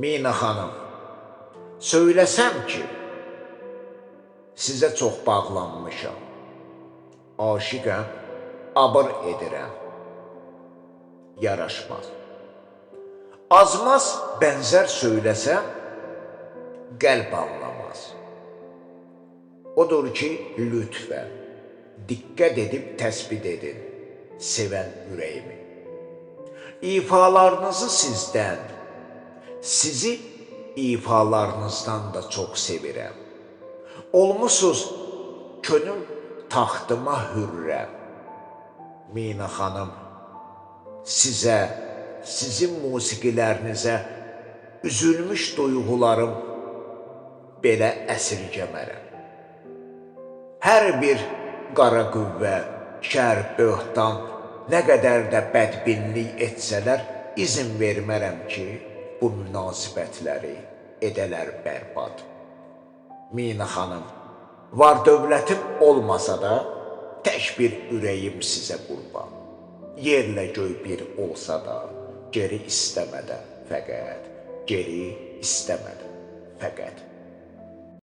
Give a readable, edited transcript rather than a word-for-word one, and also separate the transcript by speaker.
Speaker 1: Mina xanım, söyləsəm ki, sizə çox bağlanmışam, aşiqəm, abır edirəm, yaraşmaz. Azmaz bənzər söyləsəm, qəlb anlamaz. Odur ki, lütfən, diqqət edib təsbit edin, sevən ürəyimi. İfalarınızı sizdən, sizi ifalarınızdan da çox sevirəm. Olmusuz könül taxtıma hürrəm. Mina xanım, sizə, sizin musiqilərinizə üzülmüş duyğularım belə əsirgəmərəm. Hər bir qara qüvvə, şər, böhtan, nə qədər də bədbinlik etsələr, izin vermərəm ki, bu münasibətləri edələr bərbad. Mina xanım, var dövlətim olmasa da, tək bir ürəyim sizə qurban. Yerlə göy bir olsa da, geri istəmədən fəqət, geri istəmədən fəqət.